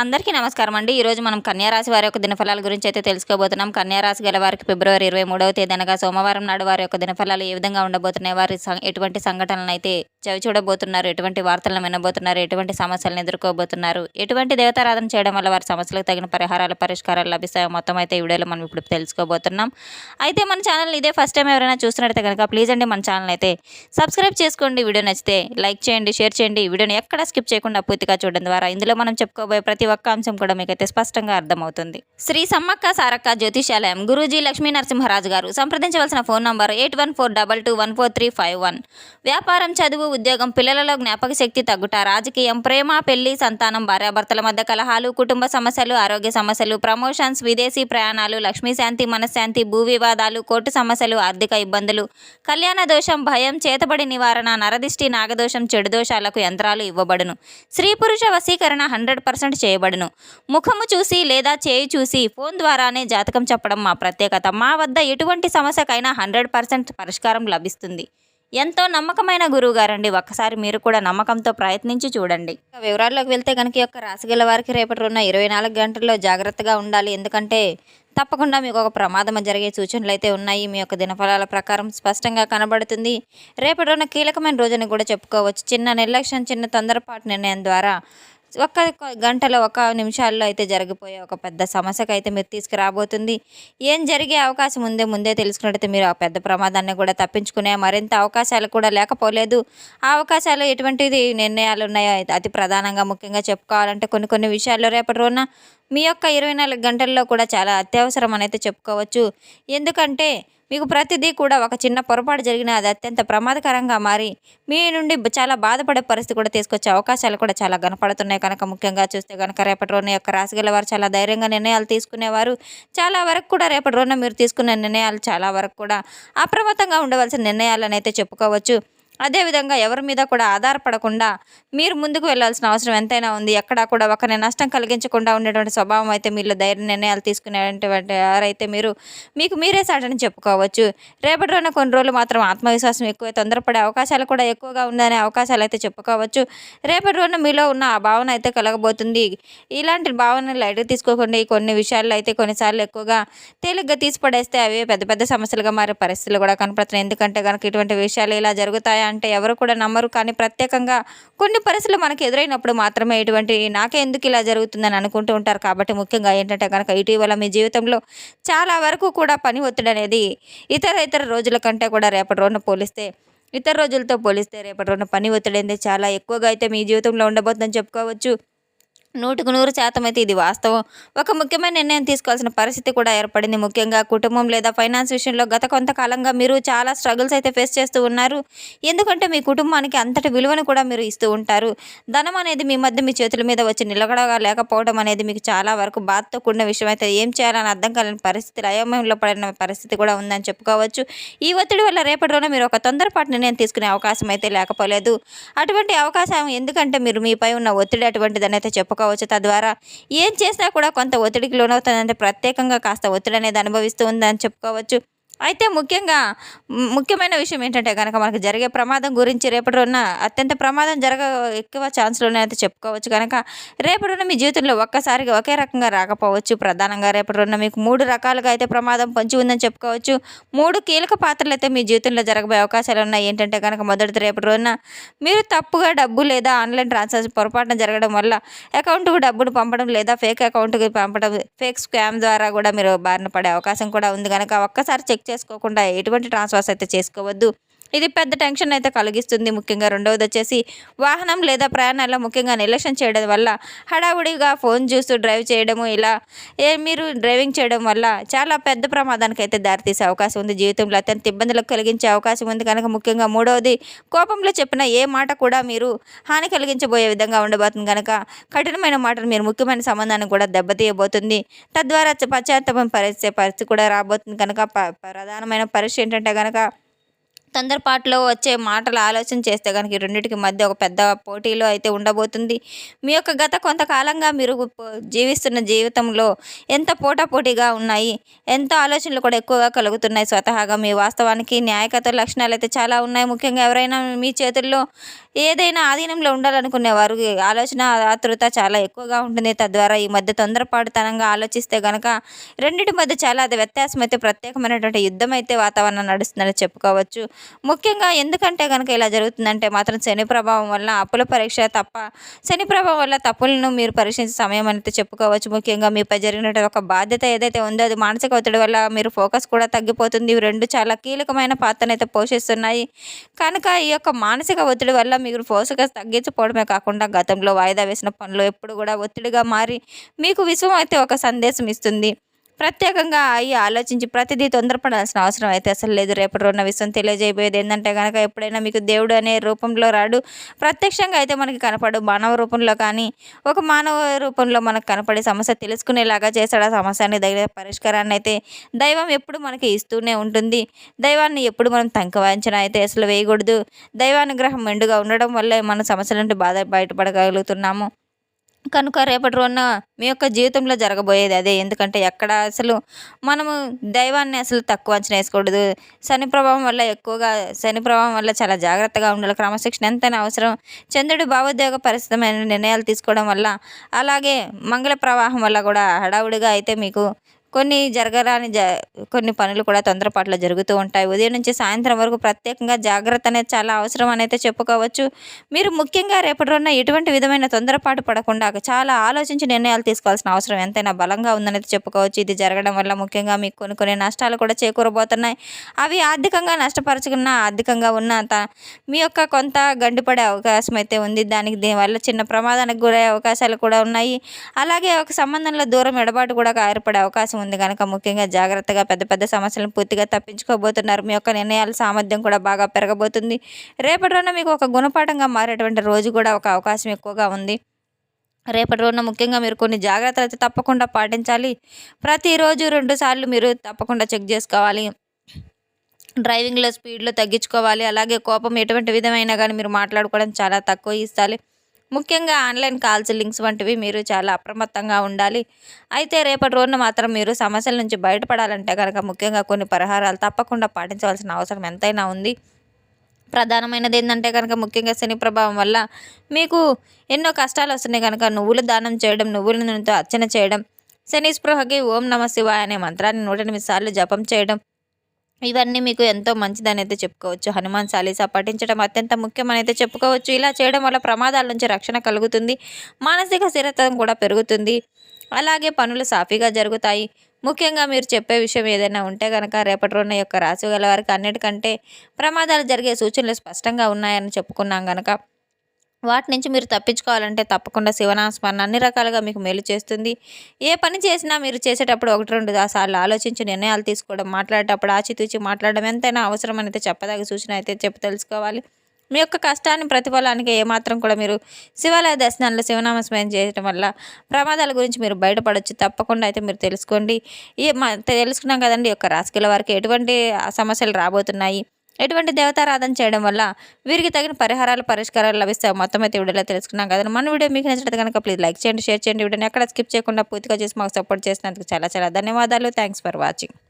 అందరికీ నమస్కారం అండి. ఈరోజు మనం కన్యా రాశి వారి యొక్క దినఫలాల గురించి అయితే తెలుసుకోబోతున్నాం. కన్యా రాశి గల వారికి ఫిబ్రవరి 23వ తేదీ అనగా సోమవారం నాడు వారి యొక్క దినఫలాలు ఏ విధంగా ఉండబోతున్నాయి, వారి ఎటువంటి సంఘటనలను అయితే చవి చూడబోతున్నారు, ఎటువంటి వార్తలను వినబోతున్నారు, ఎటువంటి సమస్యలను ఎదుర్కోబోతున్నారు, ఎటువంటి దేవతారాధన చేయడం వల్ల వారి సమస్యలకు తగిన పరిహారాలు పరిష్కారాలు లభిస్తాయో మొత్తం అయితే ఈ వీడియోలో మనం ఇప్పుడు తెలుసుకోబోతున్నాం. అయితే మన ఛానల్ ఇదే ఫస్ట్ టైం ఎవరైనా చూస్తున్నట్లయితే కనుక ప్లీజ్ అండి మన ఛానల్ అయితే సబ్స్క్రైబ్ చేసుకోండి. వీడియో నచ్చితే లైక్ చేయండి, షేర్ చేయండి. వీడియోని ఎక్కడ స్కిప్ చేయకుండా పూర్తిగా చూడడం ద్వారా ఇందులో మనం చెప్పుకోబోయే ప్రతి ఒక్క అంశం కూడా మీకైతే స్పష్టంగా అర్థమవుతుంది. శ్రీ సమ్మక్క సారక్క జ్యోతిషాలయం గురూజీ లక్ష్మీ నరసింహరాజు గారు. సంప్రదించవలసిన ఫోన్ నంబర్ 8142214351. వ్యాపారం, చదువు, ఉద్యోగం, పిల్లలలో జ్ఞాపక శక్తి తగ్గుట, రాజకీయం, ప్రేమ, పెళ్లి, సంతానం, భార్యాభర్తల మధ్య కలహాలు, కుటుంబ సమస్యలు, ఆరోగ్య సమస్యలు, ప్రమోషన్స్, విదేశీ ప్రయాణాలు, లక్ష్మీ శాంతి, మనశ్శాంతి, భూ వివాదాలు, కోర్టు సమస్యలు, ఆర్థిక ఇబ్బందులు, కళ్యాణ దోషం, భయం, చేతబడి నివారణ, నరదిష్టి, నాగదోషం, చెడు దోషాలకు యంత్రాలు ఇవ్వబడును. స్త్రీ పురుష వశీకరణ 100% చేయబడును. ముఖము చూసి లేదా చేయి చూసి ఫోన్ ద్వారానే జాతకం చెప్పడం మా ప్రత్యేకత. మా వద్ద ఎటువంటి సమస్యకైనా 100% పరిష్కారం లభిస్తుంది. ఎంతో నమ్మకమైన గురువు గారండి. ఒక్కసారి మీరు కూడా నమ్మకంతో ప్రయత్నించి చూడండి. వివరాల్లోకి వెళ్తే కనుక యొక్క రాశిగల వారికి రేపటి రోజున 24 గంటల్లో జాగ్రత్తగా ఉండాలి. ఎందుకంటే తప్పకుండా మీకు ఒక ప్రమాదం జరిగే సూచనలు అయితే ఉన్నాయి. మీ యొక్క దినఫలాల ప్రకారం స్పష్టంగా కనబడుతుంది. రేపటి రోజున కీలకమైన రోజుని కూడా చెప్పుకోవచ్చు. చిన్న నిర్లక్ష్యం, చిన్న తొందరపాటు నిర్ణయం ద్వారా ఒక్క గంటలో, ఒక నిమిషాల్లో అయితే జరిగిపోయే ఒక పెద్ద సమస్యకు అయితే మీరు తీసుకురాబోతుంది. ఏం జరిగే అవకాశం ముందే తెలుసుకున్నట్టయితే మీరు ఆ పెద్ద ప్రమాదాన్ని కూడా తప్పించుకునే మరింత అవకాశాలు కూడా లేకపోలేదు. ఆ అవకాశాలు ఎటువంటిది నిర్ణయాలు ఉన్నాయో అతి ప్రధానంగా ముఖ్యంగా చెప్పుకోవాలంటే కొన్ని విషయాల్లో రేపటి రోజున మీ యొక్క 24 గంటల్లో కూడా చాలా అత్యవసరం అని అయితే చెప్పుకోవచ్చు. ఎందుకంటే మీకు ప్రతిదీ కూడా ఒక చిన్న పొరపాటు జరిగినా అది అత్యంత ప్రమాదకరంగా మారి మీ నుండి చాలా బాధపడే పరిస్థితి కూడా తీసుకొచ్చే అవకాశాలు కూడా చాలా కనపడుతున్నాయి. కనుక ముఖ్యంగా చూస్తే కనుక రేపటి రోజున యొక్క రాశిగల వారు చాలా ధైర్యంగా నిర్ణయాలు తీసుకునేవారు. చాలా వరకు కూడా రేపటి రోజున మీరు తీసుకునే నిర్ణయాలు చాలా వరకు కూడా అప్రమత్తంగా ఉండవలసిన నిర్ణయాలని అయితే చెప్పుకోవచ్చు. అదేవిధంగా ఎవరి మీద కూడా ఆధారపడకుండా మీరు ముందుకు వెళ్ళాల్సిన అవసరం ఎంతైనా ఉంది. ఎక్కడా కూడా ఒకరిని నష్టం కలిగించకుండా ఉండేటువంటి స్వభావం అయితే మీలో ధైర్య నిర్ణయాలు తీసుకునేటువంటి వారైతే మీకు మీరే సాటని చెప్పుకోవచ్చు. రేపటి రోజున కొన్ని రోజులు మాత్రం ఆత్మవిశ్వాసం ఎక్కువ, తొందరపడే అవకాశాలు కూడా ఎక్కువగా ఉందనే అవకాశాలు అయితే చెప్పుకోవచ్చు. రేపటి రోజున మీలో ఉన్న ఆ భావన అయితే కలగబోతుంది. ఇలాంటి భావనలు లైట్గా తీసుకోకుండా కొన్ని విషయాల్లో అయితే కొన్నిసార్లు ఎక్కువగా తేలిగ్గా తీసిపడేస్తే అవి పెద్ద పెద్ద సమస్యలుగా మారే పరిస్థితులు కూడా కనపడుతున్నాయి. ఎందుకంటే కనుక ఇటువంటి విషయాలు ఇలా జరుగుతాయా అంటే ఎవరు కూడా నమ్మరు. కానీ ప్రత్యేకంగా కొన్ని పరిస్థితులు మనకు ఎదురైనప్పుడు మాత్రమే ఇటువంటి నాకే ఎందుకు ఇలా జరుగుతుందని అనుకుంటూ ఉంటారు. కాబట్టి ముఖ్యంగా ఏంటంటే కనుక ఇటీవల మీ జీవితంలో చాలా వరకు కూడా పని ఒత్తిడి అనేది ఇతర రోజుల కంటే కూడా రేపటి రోజున పోలిస్తే ఇతర రోజులతో పోలిస్తే రేపటి రోజున పని ఒత్తిడి అనేది చాలా ఎక్కువగా అయితే మీ జీవితంలో ఉండబోతుందని చెప్పుకోవచ్చు. 100% అయితే ఇది వాస్తవం. ఒక ముఖ్యమైన నిర్ణయం తీసుకోవాల్సిన పరిస్థితి కూడా ఏర్పడింది. ముఖ్యంగా కుటుంబం లేదా ఫైనాన్స్ విషయంలో గత కొంతకాలంగా మీరు చాలా స్ట్రగుల్స్ అయితే ఫేస్ చేస్తూ ఉన్నారు. ఎందుకంటే మీ కుటుంబానికి అంతటి విలువను కూడా మీరు ఇస్తూ ఉంటారు. ధనం అనేది మీ చేతుల మీద వచ్చి నిలకడగా లేకపోవడం అనేది మీకు చాలా వరకు బాధతో కూడిన విషయం అయితే ఏం చేయాలని అర్థం కాలేని పరిస్థితి, అయోమయంలో పడిన పరిస్థితి కూడా ఉందని చెప్పుకోవచ్చు. ఈ ఒత్తిడి వల్ల రేపటి రోజున మీరు ఒక తొందరపాటు నిర్ణయం తీసుకునే అవకాశం అయితే లేకపోలేదు. అటువంటి అవకాశం ఎందుకంటే మీపై ఉన్న ఒత్తిడి అటువంటిదని అయితే చెప్పుకోవచ్చు. తద్వారా ఏం చేసినా కూడా కొంత ఒత్తిడికి లోనవుతుందంటే ప్రత్యేకంగా కాస్త ఒత్తిడి అనేది అనుభవిస్తూ ఉందని చెప్పుకోవచ్చు. అయితే ముఖ్యమైన విషయం ఏంటంటే కనుక మనకు జరిగే ప్రమాదం గురించి రేపటి రోజున అత్యంత ప్రమాదం ఎక్కువ ఛాన్స్లు ఉన్నాయని చెప్పుకోవచ్చు. కనుక రేపటి రోజున మీ జీవితంలో ఒక్కసారిగా ఒకే రకంగా రాకపోవచ్చు. ప్రధానంగా రేపటి రోజున మీకు 3 రకాలుగా అయితే ప్రమాదం పొంచి ఉందని చెప్పుకోవచ్చు. 3 కీలక పాత్రలు అయితే మీ జీవితంలో జరగబోయే అవకాశాలు ఉన్నాయి. ఏంటంటే కనుక మొదటిది రేపటి రోజున మీరు తప్పుగా డబ్బు లేదా ఆన్లైన్ ట్రాన్సాక్షన్ పొరపాటున జరగడం వల్ల అకౌంట్కు డబ్బును పంపడం లేదా ఫేక్ అకౌంట్కి పంపడం, ఫేక్ స్కామ్ ద్వారా కూడా మీరు బారిన పడే అవకాశం కూడా ఉంది. కనుక ఒక్కసారి చెక్ చేసుకోకుండా ఎటువంటి ట్రాన్స్ఫర్స్ అయితే చేసుకోవద్దు. ఇది పెద్ద టెన్షన్ అయితే కలిగిస్తుంది. ముఖ్యంగా రెండవది వచ్చేసి వాహనం లేదా ప్రయాణాల్లో ముఖ్యంగా నిర్లక్ష్యం చేయడం వల్ల హడావుడిగా ఫోన్ చూస్తూ డ్రైవ్ చేయడము, ఇలా మీరు డ్రైవింగ్ చేయడం వల్ల చాలా పెద్ద ప్రమాదానికి అయితే దారితీసే అవకాశం ఉంది. జీవితంలో అత్యంత ఇబ్బందులకు కలిగించే అవకాశం ఉంది. కనుక ముఖ్యంగా మూడవది కోపంలో చెప్పిన ఏ మాట కూడా మీరు హాని కలిగించబోయే విధంగా ఉండబోతుంది. కనుక కఠినమైన మాటలు మీరు ముఖ్యమైన సంబంధాన్ని కూడా దెబ్బతీయబోతుంది. తద్వారా పశ్చాత్తాపం పరిస్థితి కూడా రాబోతుంది. కనుక ప్రధానమైన పరీక్ష ఏంటంటే కనుక తొందరపాటులో వచ్చే మాటలు ఆలోచన చేస్తే కనుక ఈ రెండింటికి మధ్య ఒక పెద్ద పోటీలో అయితే ఉండబోతుంది. మీ యొక్క గత కొంతకాలంగా మీరు జీవిస్తున్న జీవితంలో ఎంత పోటాపోటీగా ఉన్నాయి, ఎంతో ఆలోచనలు కూడా ఎక్కువగా కలుగుతున్నాయి. స్వతహాగా మీ వాస్తవానికి న్యాయకత లక్షణాలు అయితే చాలా ఉన్నాయి. ముఖ్యంగా ఎవరైనా మీ చేతుల్లో ఏదైనా ఆధీనంలో ఉండాలనుకునే వారు ఆలోచన ఆతృత చాలా ఎక్కువగా ఉంటుంది. తద్వారా ఈ మధ్య తొందరపాటుతనంగా ఆలోచిస్తే గనక రెండిటి మధ్య చాలా అది వ్యత్యాసం అయితే ప్రత్యేకమైనటువంటి యుద్ధం అయితే వాతావరణం నడుస్తుందని చెప్పుకోవచ్చు. ముఖ్యంగా ఎందుకంటే గనక ఇలా జరుగుతుందంటే మాత్రం శని ప్రభావం వల్ల అప్పుల పరీక్ష తప్ప శని ప్రభావం వల్ల తప్పులను మీరు పరీక్షించే సమయం అనేది చెప్పుకోవచ్చు. ముఖ్యంగా మీపై జరిగినటువంటి ఒక బాధ్యత ఏదైతే ఉందో అది మానసిక ఒత్తిడి వల్ల మీరు ఫోకస్ కూడా తగ్గిపోతుంది. ఇవి 2 చాలా కీలకమైన పాత్రనైతే పోషిస్తున్నాయి. కనుక ఈ యొక్క మానసిక ఒత్తిడి వల్ల మీరు ఫోకస్ తగ్గించుకోవడమే కాకుండా గతంలో వాయిదా వేసిన పనులు ఎప్పుడు కూడా ఒత్తిడిగా మారి మీకు విశ్వం అయితే ఒక సందేశం ఇస్తుంది. ప్రత్యేకంగా ఆలోచించి ప్రతిదీ తొందరపడాల్సిన అవసరం అయితే అసలు లేదు. రేపటి రోజున విషయం తెలియజేయబోయేది ఏంటంటే గనక ఎప్పుడైనా మీకు దేవుడు అనే రూపంలో రాడు. ప్రత్యక్షంగా అయితే మనకి కనపడు. మానవ రూపంలో కానీ ఒక మానవ రూపంలో మనకు కనపడే సమస్య తెలుసుకునేలాగా చేస్తాడు. ఆ సమస్యని దగ్గర పరిష్కారాన్ని అయితే దైవం ఎప్పుడు మనకి ఇస్తూనే ఉంటుంది. దైవాన్ని ఎప్పుడు మనం అంచనా అయితే అసలు వేయకూడదు. దైవానుగ్రహం మెండుగా ఉండడం వల్లే మన సమస్యల నుండి బయటపడగలుగుతున్నాము. కనుక రేపటి రోజున మీ యొక్క జీవితంలో జరగబోయేది అదే. ఎందుకంటే ఎక్కడ అసలు మనము దైవాన్ని అసలు తక్కువ అంచనా వేయకూడదు. శని ప్రభావం వల్ల చాలా జాగ్రత్తగా ఉండాలి. క్రమశిక్షణ ఎంతైనా అవసరం. చంద్రుడి భావోద్వేగ పరిస్థితమైన నిర్ణయాలు తీసుకోవడం వల్ల, అలాగే మంగళ ప్రవాహం వల్ల కూడా హడావుడిగా అయితే మీకు కొన్ని పనులు కూడా తొందరపాటులో జరుగుతూ ఉంటాయి. ఉదయం నుంచి సాయంత్రం వరకు ప్రత్యేకంగా జాగ్రత్త అనేది చాలా అవసరం అని అయితే చెప్పుకోవచ్చు. మీరు ముఖ్యంగా రేపటి రోజున ఎటువంటి విధమైన తొందరపాటు పడకుండా చాలా ఆలోచించి నిర్ణయాలు తీసుకోవాల్సిన అవసరం ఎంతైనా బలంగా ఉందని అయితే చెప్పుకోవచ్చు. ఇది జరగడం వల్ల ముఖ్యంగా మీకు కొన్ని నష్టాలు కూడా చేకూరబోతున్నాయి. అవి ఆర్థికంగా నష్టపరుచుకున్న ఆర్థికంగా ఉన్న మీ యొక్క కొంత గండిపడే అవకాశం అయితే ఉంది. దీనివల్ల చిన్న ప్రమాదానికి గురయ్యే అవకాశాలు కూడా ఉన్నాయి. అలాగే ఒక సంబంధంలో దూరం ఎడబాటు కూడా ఏర్పడే అవకాశం ఉంది. కనుక ముఖ్యంగా జాగ్రత్తగా పెద్ద పెద్ద సమస్యలను పూర్తిగా తప్పించుకోబోతున్నారు. మీ యొక్క నిర్ణయాల సామర్థ్యం కూడా బాగా పెరగబోతుంది. రేపటి రోజున మీకు ఒక గుణపాఠంగా మారేటువంటి రోజు కూడా ఒక అవకాశం ఎక్కువగా ఉంది. రేపటి రోజున ముఖ్యంగా మీరు కొన్ని జాగ్రత్తలు అయితే తప్పకుండా పాటించాలి. ప్రతిరోజు 2 సార్లు మీరు తప్పకుండా చెక్ చేసుకోవాలి. డ్రైవింగ్లో స్పీడ్లో తగ్గించుకోవాలి. అలాగే కోపం ఎటువంటి విధమైన కానీ మీరు మాట్లాడుకోవడం చాలా తక్కువ ఇస్తాలి. ముఖ్యంగా ఆన్లైన్ కాల్స్, లింక్స్ వంటివి మీరు చాలా అప్రమత్తంగా ఉండాలి. అయితే రేపటి రోజున మాత్రం మీరు సమస్యల నుంచి బయటపడాలంటే కనుక ముఖ్యంగా కొన్ని పరిహారాలు తప్పకుండా పాటించవలసిన అవసరం ఎంతైనా ఉంది. ప్రధానమైనది ఏంటంటే కనుక ముఖ్యంగా శని ప్రభావం వల్ల మీకు ఎన్నో కష్టాలు వస్తున్నాయి. కనుక నువ్వుల దానం చేయడం, నువ్వుల నూనెతో అర్చన చేయడం, శని స్పృహకి ఓం నమ శివాయ అనే మంత్రాన్ని 108 సార్లు జపం చేయడం, ఇవన్నీ మీకు ఎంతో మంచిదని అయితే చెప్పుకోవచ్చు. హనుమాన్ చాలీసా పఠించడం అత్యంత ముఖ్యమని అయితే చెప్పుకోవచ్చు. ఇలా చేయడం వల్ల ప్రమాదాల నుంచి రక్షణ కలుగుతుంది. మానసిక స్థిరత్వం కూడా పెరుగుతుంది. అలాగే పనులు సాఫీగా జరుగుతాయి. ముఖ్యంగా మీరు చెప్పే విషయం ఏదైనా ఉంటే కనుక రేపటి రోజున యొక్క రాశి గల వారికి అన్నిటికంటే ప్రమాదాలు జరిగే సూచనలు స్పష్టంగా ఉన్నాయని చెప్పుకున్నాం కనుక వాటి నుంచి మీరు తప్పించుకోవాలంటే తప్పకుండా శివనామస్మరణ అన్ని రకాలుగా మీకు మేలు చేస్తుంది. ఏ పని చేసినా మీరు చేసేటప్పుడు 1-2 సార్లు ఆలోచించి నిర్ణయాలు తీసుకోవడం, మాట్లాడేటప్పుడు ఆచితూచి మాట్లాడడం ఎంతైనా అవసరం అయితే చెప్పదగ్గ సూచన అయితే తెలుసుకోవాలి. మీ యొక్క కష్టాన్ని ప్రతిఫలానికి ఏమాత్రం కూడా మీరు శివాలయ దర్శనాల్లో శివనామస్మరణ చేయడం వల్ల ప్రమాదాల గురించి మీరు బయటపడవచ్చు. తప్పకుండా అయితే మీరు తెలుసుకోండి. తెలుసుకున్నాం కదండి, యొక్క రాశిగల వారికి ఎటువంటి సమస్యలు రాబోతున్నాయి, ఎటువంటి దేవతారాధన చేయడం వల్ల వీరికి తగిన పరిష్కారాలు లభిస్తాయి. మొత్తం అయితే వీడియోలో తెలుసుకున్నాం కదండి. మన వీడియో మీకు నచ్చినట్టు కనుక ప్లీజ్ లైక్ చేయండి, షేర్ చేయండి. వీడియోని ఎక్కడ స్కిప్ చేయకుండా పూర్తిగా చేసి మాకు సపోర్ట్ చేసినందుకు చాలా చాలా ధన్యవాదాలు. Thanks for watching.